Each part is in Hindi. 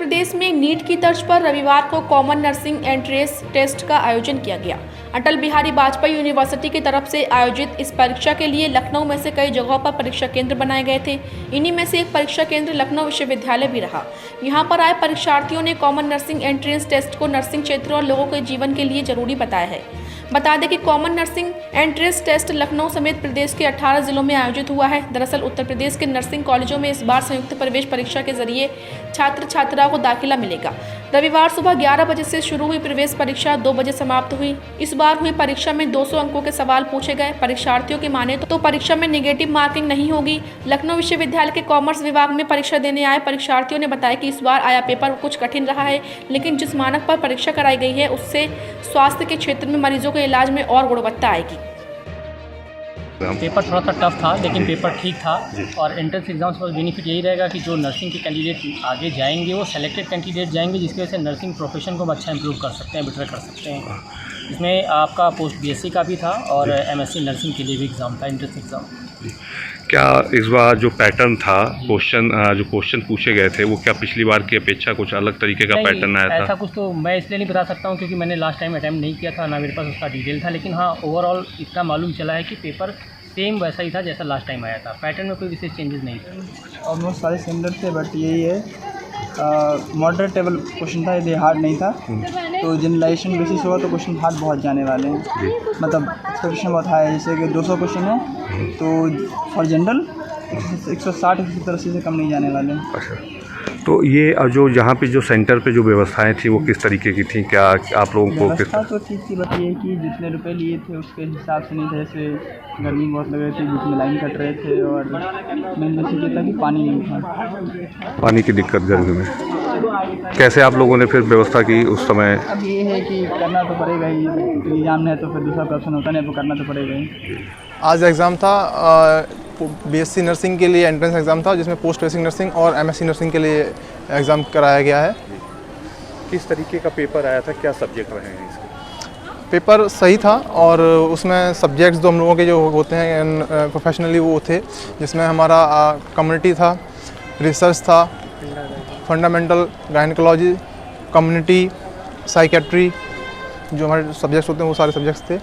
प्रदेश में नीट की तर्ज पर रविवार को कॉमन नर्सिंग एंट्रेंस टेस्ट का आयोजन किया गया। अटल बिहारी वाजपेयी यूनिवर्सिटी की तरफ से आयोजित इस परीक्षा के लिए लखनऊ में से कई जगहों पर परीक्षा केंद्र बनाए गए थे। इन्हीं में से एक परीक्षा केंद्र लखनऊ विश्वविद्यालय भी रहा। यहां पर आए परीक्षार्थियों ने कॉमन नर्सिंग एंट्रेंस टेस्ट को नर्सिंग क्षेत्र और लोगों के जीवन के लिए जरूरी बताया है। बता दें कि common nursing entrance test Lucknow समेत प्रदेश के 18 जिलों में आयोजित हुआ है। दरअसल उत्तर प्रदेश के नर्सिंग कॉलेजों में इस बार संयुक्त प्रवेश परीक्षा के जरिए छात्र छात्राओं को दाखिला मिलेगा। रविवार सुबह 11 बजे से शुरू हुई प्रवेश परीक्षा 2 बजे समाप्त हुई। इस बार हुई परीक्षा में 200 अंकों के सवाल पूछे गए। परीक्षार्थियों की माने तो परीक्षा में नेगेटिव मार्किंग नहीं होगी। लखनऊ विश्वविद्यालय के कॉमर्स विभाग में परीक्षा देने आए परीक्षार्थियों ने बताया कि इस बार आया पेपर कुछ कठिन रहा है, लेकिन जिस मानक पर परीक्षा कराई गई है उससे स्वास्थ्य के क्षेत्र में मरीजों के इलाज में और गुणवत्ता आएगी। पेपर थोड़ा सा टफ था, लेकिन पेपर ठीक था। और एंट्रेंस एग्जाम्स का बेनिफिट यही रहेगा कि जो नर्सिंग के कैंडिडेट आगे जाएंगे वो सेलेक्टेड कैंडिडेट जाएंगे, जिसकी वजह से नर्सिंग प्रोफेशन को हम अच्छा इंप्रूव कर सकते हैं, बेटर कर सकते हैं। इसमें आपका पोस्ट बीएससी का भी था और एमएससी नर्सिंग के लिए भी एग्ज़ाम था, एंट्रेंस एग्ज़ाम। क्या इस बार जो पैटर्न था जो क्वेश्चन पूछे गए थे वो क्या पिछली बार की अपेक्षा कुछ अलग तरीके का पैटर्न आया था? ऐसा कुछ तो मैं इसलिए नहीं बता सकता हूँ क्योंकि मैंने लास्ट टाइम अटैम्प्ट नहीं किया था, ना मेरे पास उसका डिटेल था। लेकिन हाँ, ओवरऑल इतना मालूम चला है कि पेपर सेम वैसा ही था जैसा लास्ट टाइम आया था। पैटर्न में कोई विशेष चेंजेस नहीं थे। ऑलमोस्ट सारे सिमिलर थे, बट यही है मॉडरेट टेबल क्वेश्चन था, ये हार्ड नहीं था। तो जनरलाइजेशन बेसिस होगा तो क्वेश्चन हार्ड बहुत जाने वाले हैं, मतलब एक्सपेक्टेशन बहुत हाई है। जैसे कि 200 क्वेश्चन है तो फॉर जनरल 160 से कम नहीं जाने वाले हैं। अच्छा, तो ये जो यहाँ पे जो सेंटर पे जो व्यवस्थाएं थी वो किस तरीके की थी? क्या आप लोगों को व्यवस्था तो ठीक थी, बट ये कि जितने रुपए लिए थे उसके हिसाब से नहीं थे। जैसे गर्मी बहुत लग रही थी, बीच में लाइन कट रहे थे, और मेन बेसिक ये था कि पानी नहीं था, पानी की दिक्कत गर्मी में। कैसे आप लोगों ने फिर व्यवस्था की उस समय? अब ये है कि करना तो पड़ेगा ही, एग्ज़ाम है तो फिर दूसरा ऑप्शन होता नहीं, वो करना तो पड़ेगा ही। आज एग्ज़ाम था बीएससी नर्सिंग के लिए एंट्रेंस एग्ज़ाम था, जिसमें पोस्ट बेसिक नर्सिंग और एमएससी नर्सिंग के लिए एग्ज़ाम कराया गया है। किस तरीके का पेपर आया था, क्या सब्जेक्ट रहे हैं इसके? पेपर सही था, और उसमें सब्जेक्ट्स जो हम लोगों के जो होते हैं प्रोफेशनली वो थे, जिसमें हमारा कम्युनिटी था, रिसर्च था, फंडामेंटल गायनेकोलॉजी, कम्युनिटी, साइकेट्री, जो हमारे सब्जेक्ट्स होते हैं वो सारे सब्जेक्ट्स थे।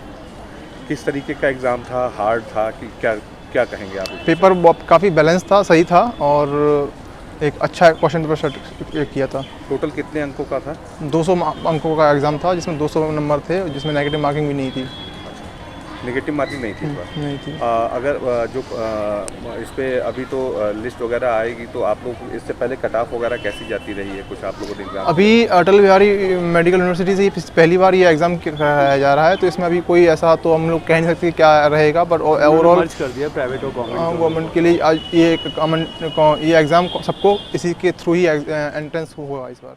किस तरीके का एग्ज़ाम था? हार्ड था कि क्या कहेंगे आप? पेपर काफ़ी बैलेंस था, सही था, और एक अच्छा क्वेश्चन पेपर किया था। टोटल कितने अंकों का था? 200 अंकों का एग्ज़ाम था, जिसमें 200 नंबर थे, जिसमें नेगेटिव मार्किंग भी नहीं थी। नेगेटिव मार्किंग नहीं थी इस बार? नहीं थी। अगर जो इस पे अभी तो लिस्ट वगैरह आएगी, तो आप लोग इससे पहले कट ऑफ वगैरह कैसी जाती रही है? कुछ आप लोगों ने एग्जाम? अभी अटल बिहारी मेडिकल यूनिवर्सिटी से पहली बार ये एग्ज़ाम कराया जा रहा है, तो इसमें अभी कोई ऐसा तो हम लोग कह नहीं सकते क्या रहेगा, बट ओवरऑल कर दिया प्राइवेट और गवर्नमेंट के लिए आज ये एग्ज़ाम सबको इसी के थ्रू ही एंट्रेंस हुआ इस बार।